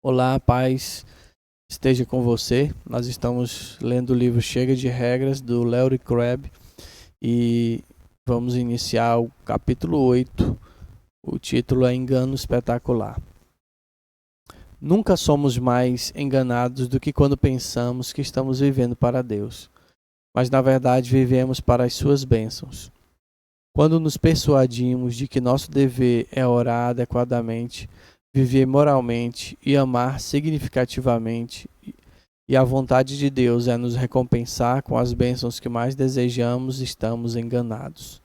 Olá, paz esteja com você. Nós estamos lendo o livro Chega de Regras, do Larry Crabb, e vamos iniciar o capítulo 8. O título é Engano Espetacular. Nunca somos mais enganados do que quando pensamos que estamos vivendo para Deus, mas na verdade vivemos para as suas bênçãos. Quando nos persuadimos de que nosso dever é orar adequadamente, viver moralmente e amar significativamente, e a vontade de Deus é nos recompensar com as bênçãos que mais desejamos, estamos enganados.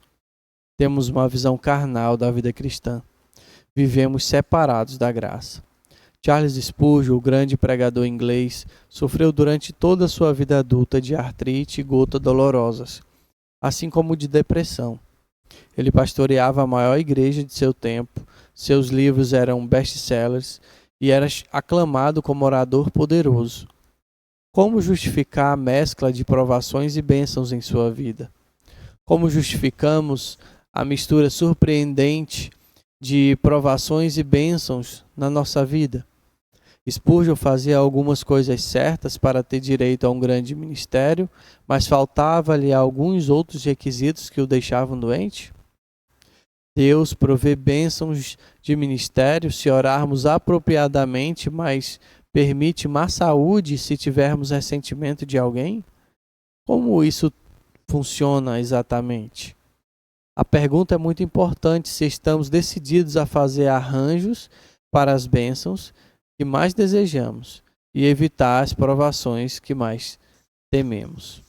Temos uma visão carnal da vida cristã. Vivemos separados da graça. Charles Spurgeon, o grande pregador inglês, sofreu durante toda a sua vida adulta de artrite e gota dolorosas, assim como de depressão. Ele pastoreava a maior igreja de seu tempo, seus livros eram best-sellers e era aclamado como orador poderoso. Como justificar a mescla de provações e bênçãos em sua vida? Como justificamos a mistura surpreendente de provações e bênçãos na nossa vida? Spurgeon fazia algumas coisas certas para ter direito a um grande ministério, mas faltava-lhe alguns outros requisitos que o deixavam doente? Deus provê bênçãos de ministério se orarmos apropriadamente, mas permite má saúde se tivermos ressentimento de alguém? Como isso funciona exatamente? A pergunta é muito importante se estamos decididos a fazer arranjos para as bênçãos que mais desejamos e evitar as provações que mais tememos.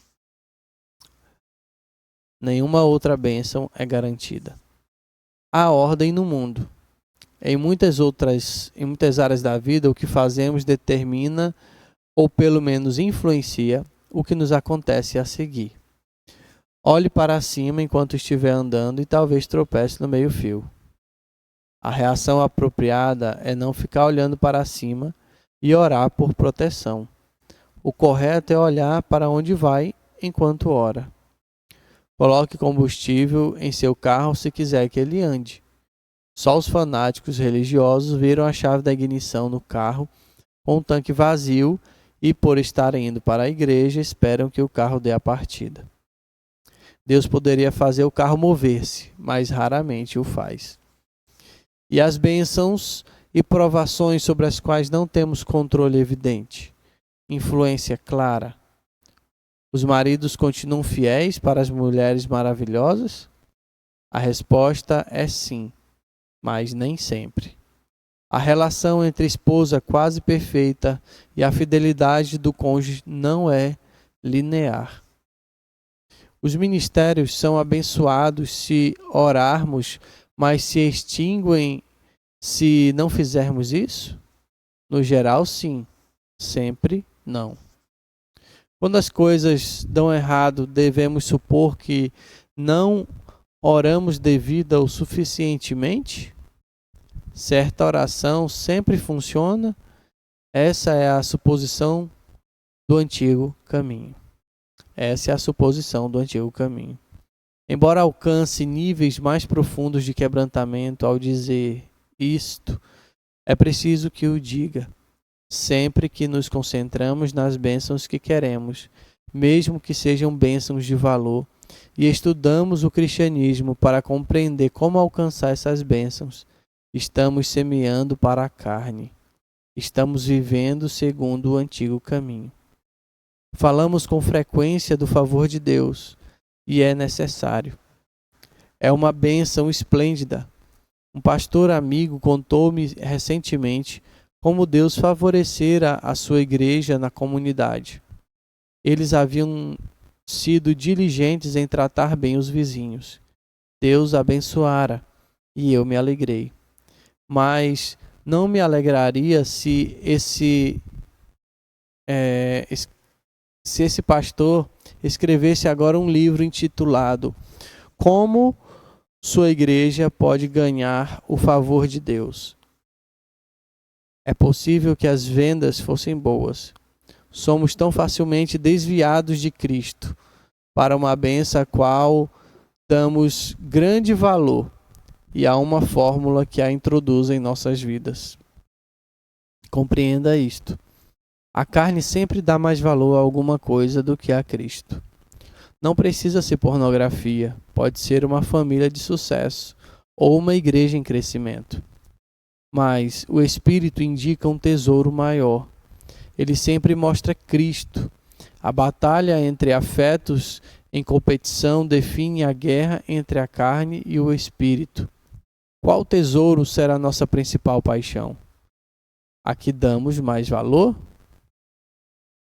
Nenhuma outra bênção é garantida. Há ordem no mundo. Em muitas áreas da vida, o que fazemos determina, ou pelo menos influencia, o que nos acontece a seguir. Olhe para cima enquanto estiver andando e talvez tropece no meio-fio. A reação apropriada é não ficar olhando para cima e orar por proteção. O correto é olhar para onde vai enquanto ora. Coloque combustível em seu carro se quiser que ele ande. Só os fanáticos religiosos viram a chave da ignição no carro com o tanque vazio e, por estarem indo para a igreja, esperam que o carro dê a partida. Deus poderia fazer o carro mover-se, mas raramente o faz. E as bênçãos e provações sobre as quais não temos controle evidente, influência clara. Os maridos continuam fiéis para as mulheres maravilhosas? A resposta é sim, mas nem sempre. A relação entre a esposa quase perfeita e a fidelidade do cônjuge não é linear. Os ministérios são abençoados se orarmos, mas se extinguem se não fizermos isso? No geral, sim. Sempre não. Quando as coisas dão errado, devemos supor que não oramos devida ou suficientemente? Certa oração sempre funciona? Essa é a suposição do antigo caminho. Essa é a suposição do antigo caminho. Embora alcance níveis mais profundos de quebrantamento ao dizer isto, é preciso que o diga. Sempre que nos concentramos nas bênçãos que queremos, mesmo que sejam bênçãos de valor, e estudamos o cristianismo para compreender como alcançar essas bênçãos, estamos semeando para a carne. Estamos vivendo segundo o antigo caminho. Falamos com frequência do favor de Deus, e é necessário. É uma bênção esplêndida. Um pastor amigo contou-me recentemente como Deus favorecera a sua igreja na comunidade. Eles haviam sido diligentes em tratar bem os vizinhos. Deus abençoara e eu me alegrei. Mas não me alegraria se esse pastor escrevesse agora um livro intitulado Como Sua Igreja Pode Ganhar o Favor de Deus. É possível que as vendas fossem boas. Somos tão facilmente desviados de Cristo para uma bênção a qual damos grande valor, e há uma fórmula que a introduz em nossas vidas. Compreenda isto. A carne sempre dá mais valor a alguma coisa do que a Cristo. Não precisa ser pornografia, pode ser uma família de sucesso ou uma igreja em crescimento. Mas o Espírito indica um tesouro maior. Ele sempre mostra Cristo. A batalha entre afetos em competição define a guerra entre a carne e o Espírito. Qual tesouro será nossa principal paixão? A que damos mais valor?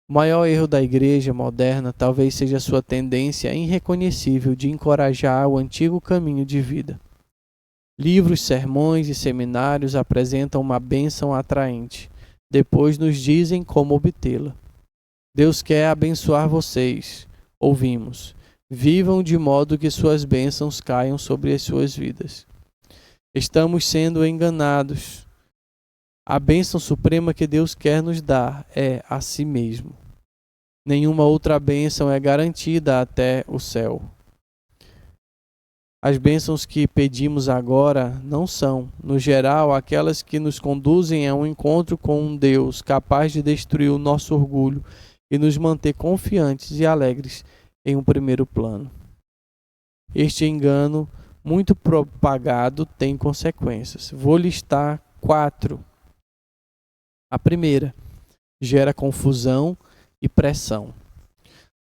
O maior erro da igreja moderna talvez seja sua tendência irreconhecível de encorajar o antigo caminho de vida. Livros, sermões e seminários apresentam uma bênção atraente. Depois nos dizem como obtê-la. Deus quer abençoar vocês. Ouvimos. Vivam de modo que suas bênçãos caiam sobre as suas vidas. Estamos sendo enganados. A bênção suprema que Deus quer nos dar é a si mesmo. Nenhuma outra bênção é garantida até o céu. As bênçãos que pedimos agora não são, no geral, aquelas que nos conduzem a um encontro com um Deus capaz de destruir o nosso orgulho e nos manter confiantes e alegres em um primeiro plano. Este engano, muito propagado, tem consequências. Vou listar 4. A primeira, gera confusão e pressão.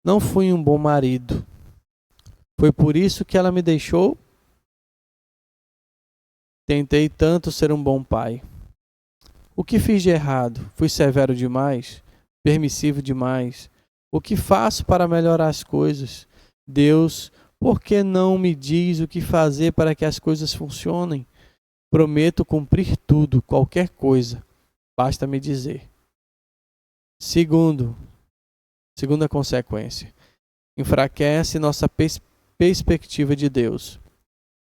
Não fui um bom marido. Foi por isso que ela me deixou? Tentei tanto ser um bom pai. O que fiz de errado? Fui severo demais? Permissivo demais? O que faço para melhorar as coisas? Deus, por que não me diz o que fazer para que as coisas funcionem? Prometo cumprir tudo, qualquer coisa. Basta me dizer. Segunda consequência. Enfraquece nossa perspectiva de Deus.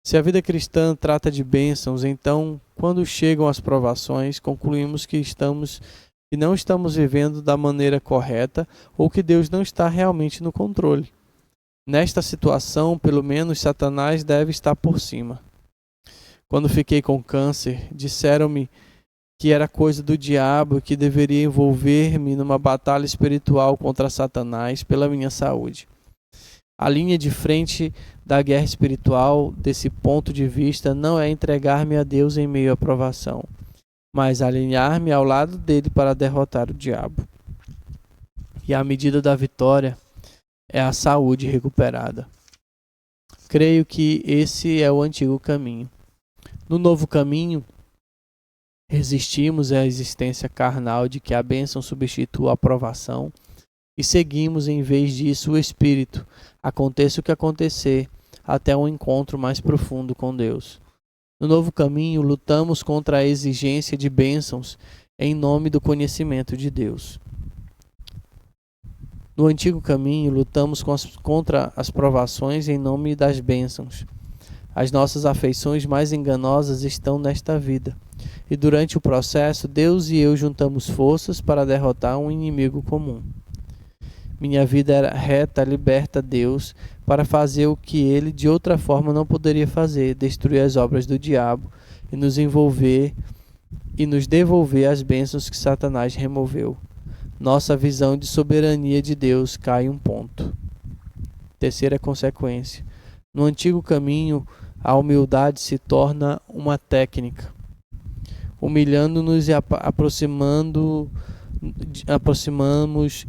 Se a vida cristã trata de bênçãos, então, quando chegam as provações, concluímos que não estamos vivendo da maneira correta ou que Deus não está realmente no controle. Nesta situação, pelo menos Satanás deve estar por cima. Quando fiquei com câncer, disseram-me que era coisa do diabo e que deveria envolver-me numa batalha espiritual contra Satanás pela minha saúde. A linha de frente da guerra espiritual, desse ponto de vista, não é entregar-me a Deus em meio à provação, mas alinhar-me ao lado dele para derrotar o diabo. E a medida da vitória é a saúde recuperada. Creio que esse é o antigo caminho. No novo caminho, resistimos à existência carnal de que a bênção substitua a provação e seguimos, em vez disso, o Espírito, aconteça o que acontecer, até um encontro mais profundo com Deus. No novo caminho, lutamos contra a exigência de bênçãos em nome do conhecimento de Deus. No antigo caminho, lutamos contra as provações em nome das bênçãos. As nossas afeições mais enganosas estão nesta vida. E durante o processo, Deus e eu juntamos forças para derrotar um inimigo comum. Minha vida era reta, liberta a Deus para fazer o que ele de outra forma não poderia fazer, destruir as obras do diabo e nos envolver e nos devolver as bênçãos que Satanás removeu. Nossa visão de soberania de Deus cai um ponto. Terceira consequência. No antigo caminho, a humildade se torna uma técnica. Humilhando-nos e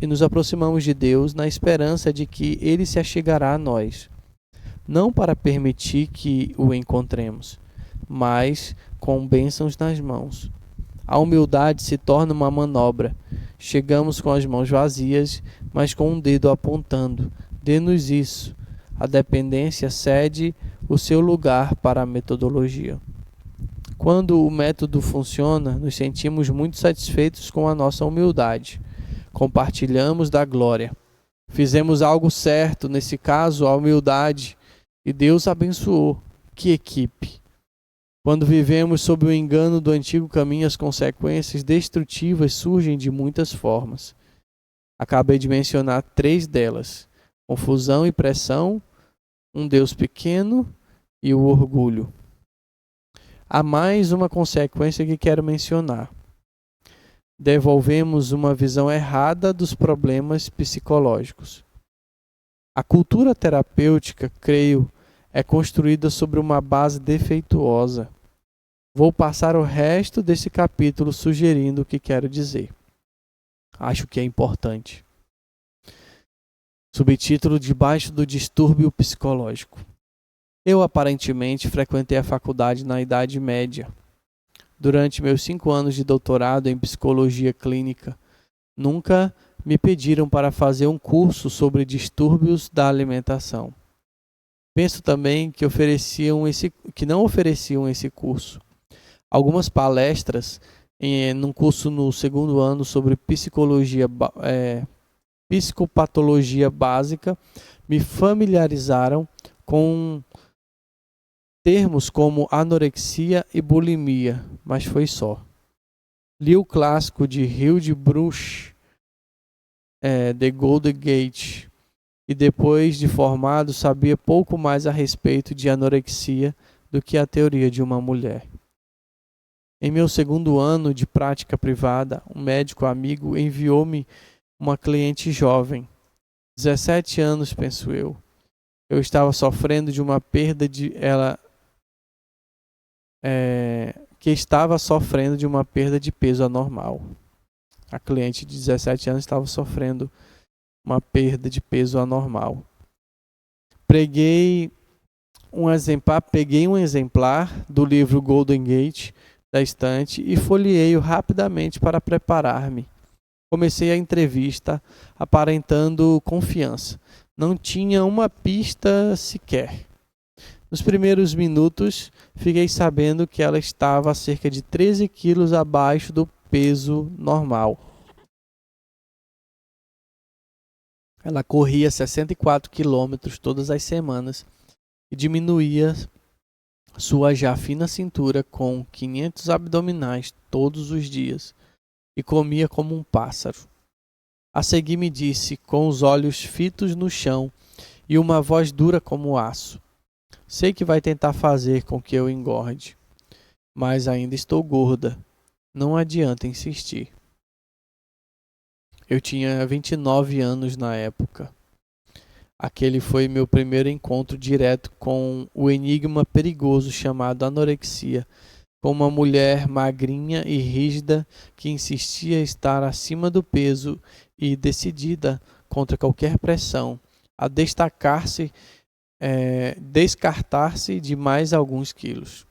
nos aproximamos de Deus na esperança de que Ele se achegará a nós, não para permitir que o encontremos, mas com bênçãos nas mãos. A humildade se torna uma manobra. Chegamos com as mãos vazias, mas com um dedo apontando. Dê-nos isso. A dependência cede o seu lugar para a metodologia. Quando o método funciona, nos sentimos muito satisfeitos com a nossa humildade. Compartilhamos da glória. Fizemos algo certo, nesse caso, a humildade, e Deus abençoou. Que equipe! Quando vivemos sob o engano do antigo caminho, as consequências destrutivas surgem de muitas formas. Acabei de mencionar 3 delas: confusão e pressão, um Deus pequeno e o orgulho. Há mais uma consequência que quero mencionar. devolvemos uma visão errada dos problemas psicológicos. A cultura terapêutica, creio, é construída sobre uma base defeituosa. Vou passar o resto desse capítulo sugerindo o que quero dizer. Acho que é importante. Subtítulo: Debaixo do distúrbio psicológico. Eu aparentemente frequentei a faculdade na Idade Média. Durante meus 5 anos de doutorado em psicologia clínica, nunca me pediram para fazer um curso sobre distúrbios da alimentação. Penso também que não ofereciam esse curso. Algumas palestras num curso no 2º ano sobre psicopatologia básica me familiarizaram com termos como anorexia e bulimia, mas foi só. Li o clássico de Hildebruch, The Golden Gate, e depois de formado sabia pouco mais a respeito de anorexia do que a teoria de uma mulher. Em meu 2º ano de prática privada, um médico amigo enviou-me uma cliente jovem, 17 anos, penso eu. Eu estava sofrendo de uma perda de peso anormal. A cliente de 17 anos estava sofrendo uma perda de peso anormal. Peguei um exemplar do livro Golden Gate da estante e folheei-o rapidamente para preparar-me. Comecei a entrevista aparentando confiança. Não tinha uma pista sequer. Nos primeiros minutos, fiquei sabendo que ela estava a cerca de 13 quilos abaixo do peso normal. Ela corria 64 quilômetros todas as semanas e diminuía sua já fina cintura com 500 abdominais todos os dias e comia como um pássaro. A seguir me disse, com os olhos fitos no chão e uma voz dura como aço: sei que vai tentar fazer com que eu engorde, mas ainda estou gorda. Não adianta insistir. Eu tinha 29 anos na época. Aquele foi meu primeiro encontro direto com o enigma perigoso chamado anorexia, com uma mulher magrinha e rígida que insistia estar acima do peso e decidida contra qualquer pressão a descartar-se de mais alguns quilos.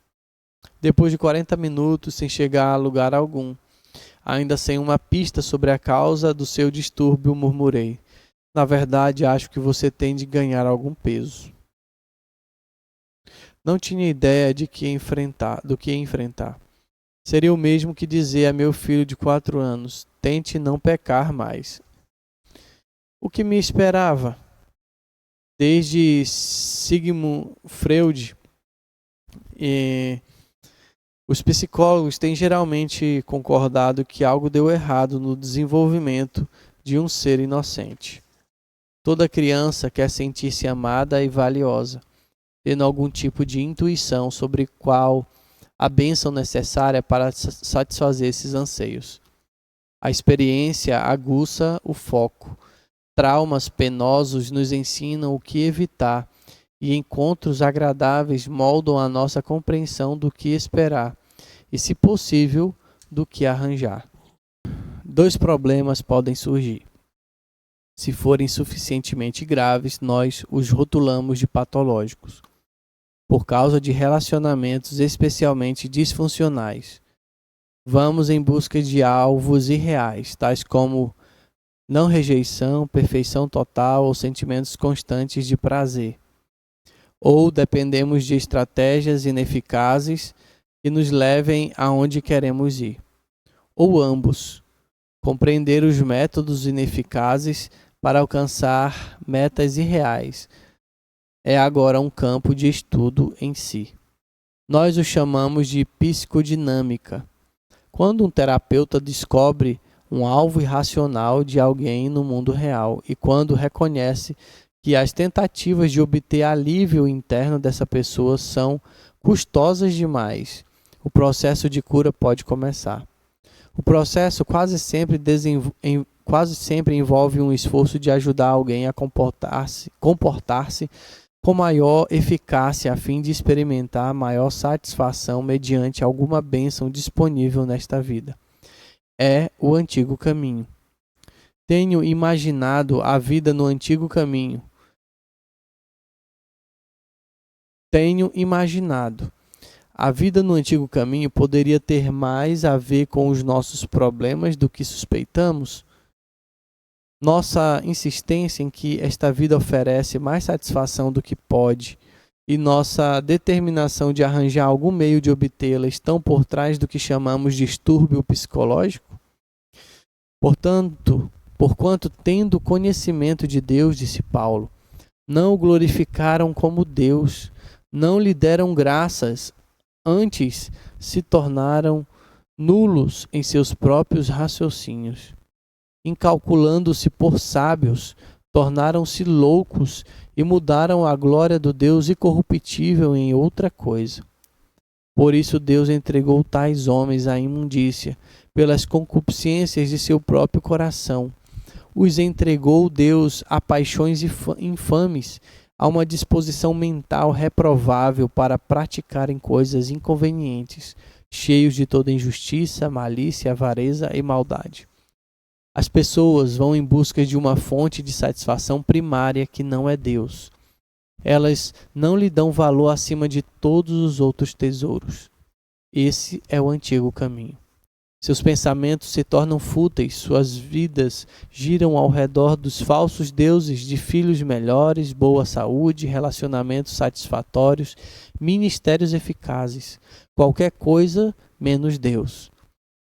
Depois de 40 minutos sem chegar a lugar algum, ainda sem uma pista sobre a causa do seu distúrbio, murmurei: na verdade, acho que você tem de ganhar algum peso. Não tinha ideia do que enfrentar. Seria o mesmo que dizer a meu filho de 4 anos: tente não pecar mais. O que me esperava? Desde Sigmund Freud, os psicólogos têm geralmente concordado que algo deu errado no desenvolvimento de um ser inocente. Toda criança quer sentir-se amada e valiosa, tendo algum tipo de intuição sobre qual a bênção necessária para satisfazer esses anseios. A experiência aguça o foco. Traumas penosos nos ensinam o que evitar e encontros agradáveis moldam a nossa compreensão do que esperar e, se possível, do que arranjar. 2 problemas podem surgir. Se forem suficientemente graves, nós os rotulamos de patológicos, por causa de relacionamentos especialmente disfuncionais. Vamos em busca de alvos irreais, tais como não rejeição, perfeição total ou sentimentos constantes de prazer. Ou dependemos de estratégias ineficazes que nos levem aonde queremos ir. Ou ambos. Compreender os métodos ineficazes para alcançar metas irreais é agora um campo de estudo em si. Nós o chamamos de psicodinâmica. Quando um terapeuta descobre um alvo irracional de alguém no mundo real e quando reconhece que as tentativas de obter alívio interno dessa pessoa são custosas demais, o processo de cura pode começar. O processo quase sempre envolve um esforço de ajudar alguém a comportar-se com maior eficácia a fim de experimentar maior satisfação mediante alguma bênção disponível nesta vida. É o antigo caminho. Tenho imaginado a vida no antigo caminho. A vida no antigo caminho poderia ter mais a ver com os nossos problemas do que suspeitamos? Nossa insistência em que esta vida oferece mais satisfação do que pode e nossa determinação de arranjar algum meio de obtê-la estão por trás do que chamamos de distúrbio psicológico? Porquanto tendo conhecimento de Deus, disse Paulo, não o glorificaram como Deus, não lhe deram graças, antes se tornaram nulos em seus próprios raciocínios. Incalculando-se por sábios, tornaram-se loucos e mudaram a glória do Deus incorruptível em outra coisa. Por isso Deus entregou tais homens à imundícia, pelas concupiscências de seu próprio coração. Os entregou Deus a paixões infames, a uma disposição mental reprovável para praticarem coisas inconvenientes, cheios de toda injustiça, malícia, avareza e maldade. As pessoas vão em busca de uma fonte de satisfação primária que não é Deus. Elas não lhe dão valor acima de todos os outros tesouros. Esse é o antigo caminho. Seus pensamentos se tornam fúteis, suas vidas giram ao redor dos falsos deuses de filhos melhores, boa saúde, relacionamentos satisfatórios, ministérios eficazes, qualquer coisa menos Deus.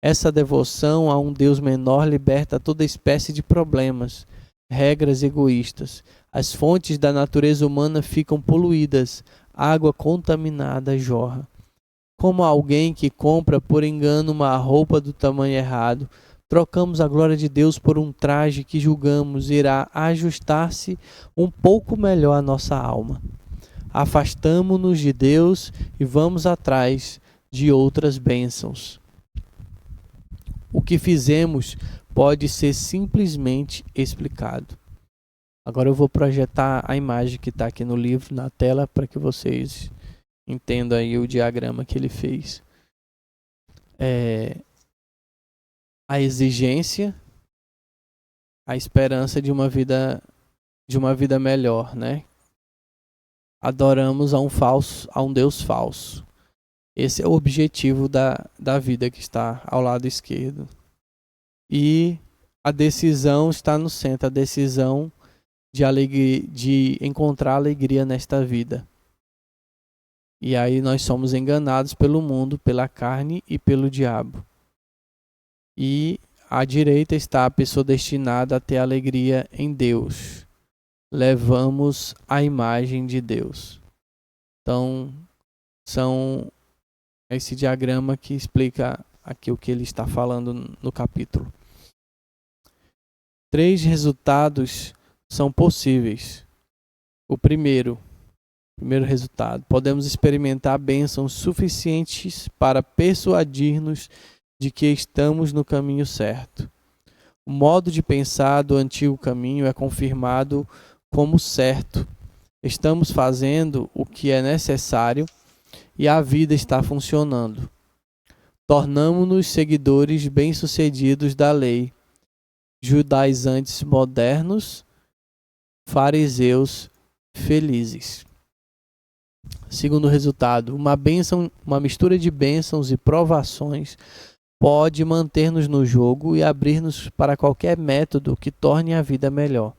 Essa devoção a um Deus menor liberta toda espécie de problemas, regras egoístas. As fontes da natureza humana ficam poluídas, água contaminada jorra. Como alguém que compra por engano uma roupa do tamanho errado, trocamos a glória de Deus por um traje que julgamos irá ajustar-se um pouco melhor à nossa alma. Afastamo-nos de Deus e vamos atrás de outras bênçãos. O que fizemos pode ser simplesmente explicado. Agora eu vou projetar a imagem que está aqui no livro, na tela, para que vocês entendam aí o diagrama que ele fez. A exigência, a esperança de uma vida melhor, né? Adoramos a um Deus falso. Esse é o objetivo da vida que está ao lado esquerdo. E a decisão está no centro, a decisão de encontrar alegria nesta vida. E aí nós somos enganados pelo mundo, pela carne e pelo diabo. E à direita está a pessoa destinada a ter alegria em Deus. Levamos a imagem de Deus. Então, são esse diagrama que explica aqui o que ele está falando no capítulo. 3 resultados são possíveis. O primeiro resultado, podemos experimentar bênçãos suficientes para persuadir-nos de que estamos no caminho certo. O modo de pensar do antigo caminho é confirmado como certo. Estamos fazendo o que é necessário e a vida está funcionando. Tornamo-nos seguidores bem-sucedidos da lei, judaizantes modernos, fariseus felizes. Segundo resultado, uma mistura de bênçãos e provações pode manter-nos no jogo e abrir-nos para qualquer método que torne a vida melhor.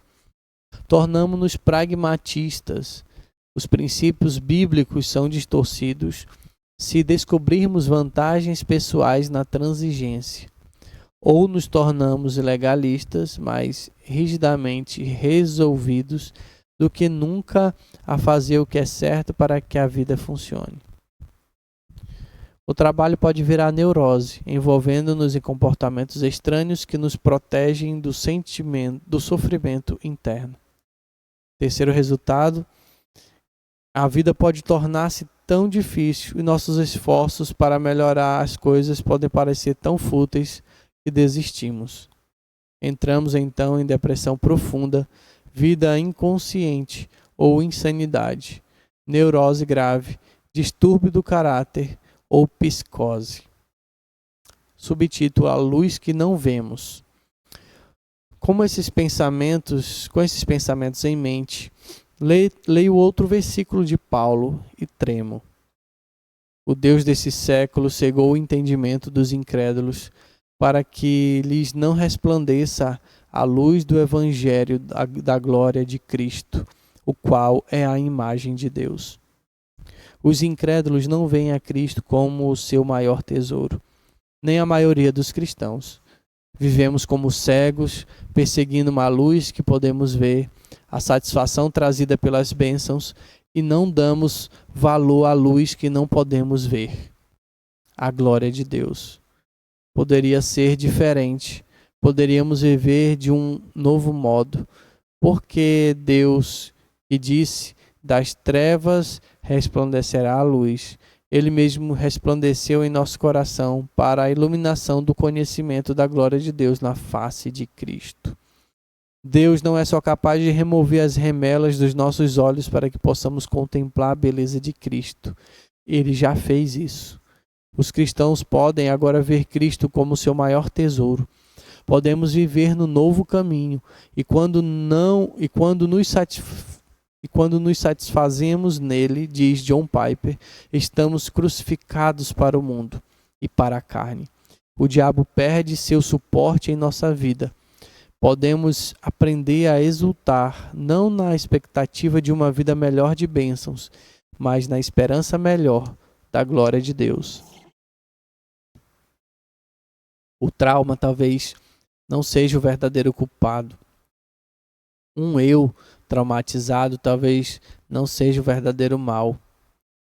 Tornamo-nos pragmatistas. Os princípios bíblicos são distorcidos se descobrirmos vantagens pessoais na transigência. Ou nos tornamos legalistas, mais rigidamente resolvidos do que nunca a fazer o que é certo para que a vida funcione. O trabalho pode virar neurose, envolvendo-nos em comportamentos estranhos que nos protegem do sofrimento interno. Terceiro resultado, a vida pode tornar-se tão difícil e nossos esforços para melhorar as coisas podem parecer tão fúteis e desistimos. Entramos então em depressão profunda, vida inconsciente ou insanidade, neurose grave, distúrbio do caráter ou psicose. Subtítulo: A luz que não vemos. Com esses pensamentos em mente, leio outro versículo de Paulo e tremo. O Deus desse século cegou o entendimento dos incrédulos para que lhes não resplandeça a luz do evangelho da glória de Cristo, o qual é a imagem de Deus. Os incrédulos não veem a Cristo como o seu maior tesouro, nem a maioria dos cristãos. Vivemos como cegos, perseguindo uma luz que podemos ver, a satisfação trazida pelas bênçãos, e não damos valor à luz que não podemos ver, a glória de Deus. Poderia ser diferente, poderíamos viver de um novo modo, porque Deus, que disse, das trevas resplandecerá a luz, Ele mesmo resplandeceu em nosso coração para a iluminação do conhecimento da glória de Deus na face de Cristo. Deus não é só capaz de remover as remelas dos nossos olhos para que possamos contemplar a beleza de Cristo. Ele já fez isso. Os cristãos podem agora ver Cristo como seu maior tesouro. Podemos viver no novo caminho e quando nos satisfazemos nele, diz John Piper, estamos crucificados para o mundo e para a carne. O diabo perde seu suporte em nossa vida. Podemos aprender a exultar, não na expectativa de uma vida melhor de bênçãos, mas na esperança melhor da glória de Deus. O trauma talvez não seja o verdadeiro culpado. Um eu traumatizado talvez não seja o verdadeiro mal.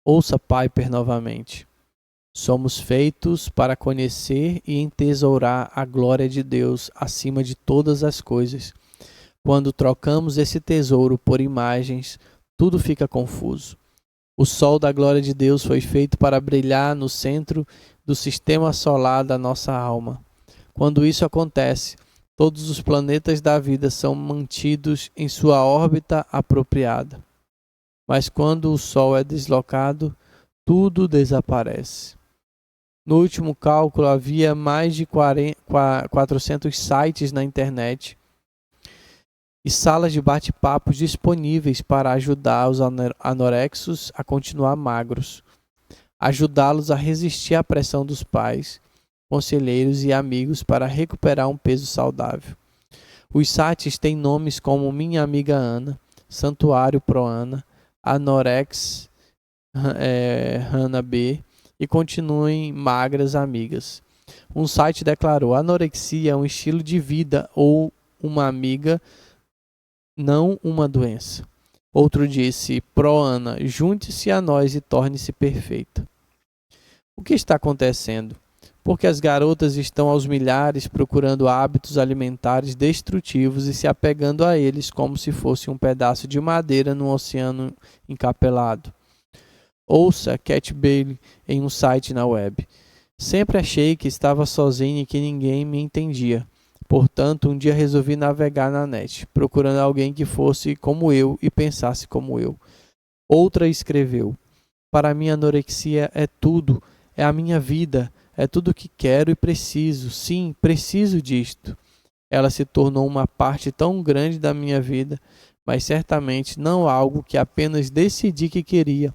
Ouça Piper novamente. Somos feitos para conhecer e entesourar a glória de Deus acima de todas as coisas. Quando trocamos esse tesouro por imagens, tudo fica confuso. O sol da glória de Deus foi feito para brilhar no centro do sistema solar da nossa alma. Quando isso acontece, todos os planetas da vida são mantidos em sua órbita apropriada. Mas quando o Sol é deslocado, tudo desaparece. No último cálculo, havia mais de 400 sites na internet e salas de bate-papos disponíveis para ajudar os anorexos a continuar magros, ajudá-los a resistir à pressão dos pais, conselheiros e amigos para recuperar um peso saudável. Os sites têm nomes como Minha Amiga Ana, Santuário Pro Ana, Anorex Hannah B e Continuem Magras Amigas. Um site declarou: anorexia é um estilo de vida ou uma amiga, não uma doença. Outro disse: Pro Ana, junte-se a nós e torne-se perfeita. O que está acontecendo? Porque as garotas estão aos milhares procurando hábitos alimentares destrutivos e se apegando a eles como se fosse um pedaço de madeira num oceano encapelado. Ouça Cat Bailey em um site na web. Sempre achei que estava sozinha e que ninguém me entendia. Portanto, um dia resolvi navegar na net, procurando alguém que fosse como eu e pensasse como eu. Outra escreveu: para mim, a anorexia é tudo, é a minha vida, é tudo o que quero e preciso. Sim, preciso disto. Ela se tornou uma parte tão grande da minha vida, mas certamente não algo que apenas decidi que queria.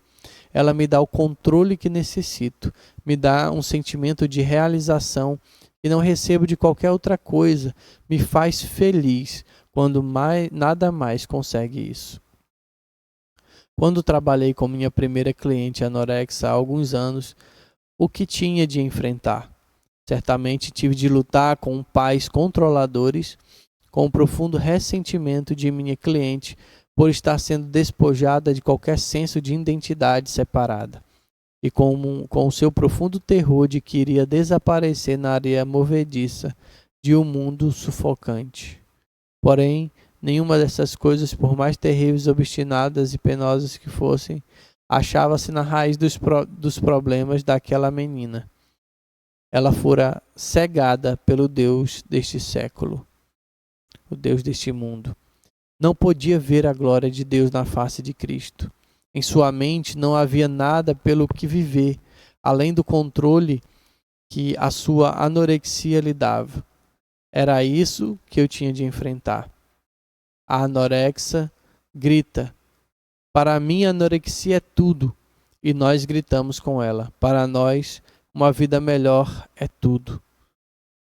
Ela me dá o controle que necessito, me dá um sentimento de realização que não recebo de qualquer outra coisa, me faz feliz quando nada mais consegue isso. Quando trabalhei com minha primeira cliente anorexa há alguns anos, o que tinha de enfrentar? Certamente tive de lutar com pais controladores, com o profundo ressentimento de minha cliente por estar sendo despojada de qualquer senso de identidade separada, e com o seu profundo terror de que iria desaparecer na areia movediça de um mundo sufocante. Porém, nenhuma dessas coisas, por mais terríveis, obstinadas e penosas que fossem, achava-se na raiz dos problemas daquela menina. ela fora cegada pelo Deus deste século, o Deus deste mundo. Não podia ver a glória de Deus na face de Cristo. Em sua mente não havia nada pelo que viver, além do controle que a sua anorexia lhe dava. Era isso que eu tinha de enfrentar. A anorexa grita: para mim, a anorexia é tudo. E nós gritamos com ela: para nós, uma vida melhor é tudo.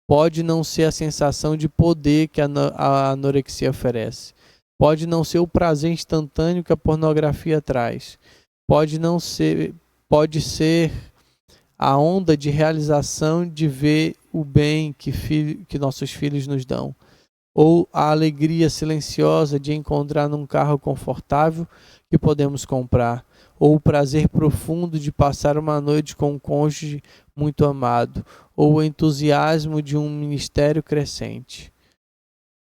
Pode não ser a sensação de poder que a anorexia oferece. Pode não ser o prazer instantâneo que a pornografia traz. Pode ser a onda de realização de ver o bem que nossos filhos nos dão. Ou a alegria silenciosa de encontrar num carro confortável que podemos comprar, ou o prazer profundo de passar uma noite com um cônjuge muito amado, ou o entusiasmo de um ministério crescente.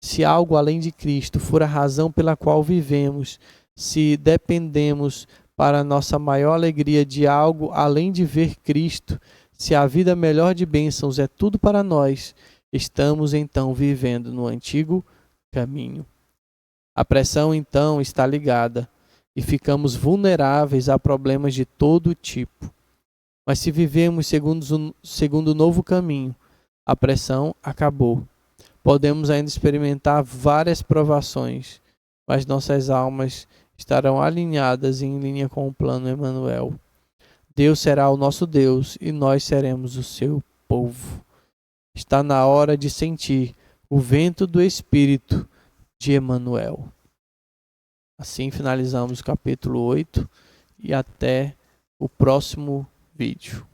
Se algo além de Cristo for a razão pela qual vivemos, se dependemos para nossa maior alegria de algo além de ver Cristo, se a vida melhor de bênçãos é tudo para nós, estamos então vivendo no antigo caminho. A pressão então está ligada e ficamos vulneráveis a problemas de todo tipo. Mas se vivemos segundo o novo caminho, a pressão acabou. Podemos ainda experimentar várias provações, mas nossas almas estarão alinhadas em linha com o plano Emanuel. Deus será o nosso Deus e nós seremos o seu povo. Está na hora de sentir o vento do Espírito de Emanuel. Assim finalizamos o capítulo 8 e até o próximo vídeo.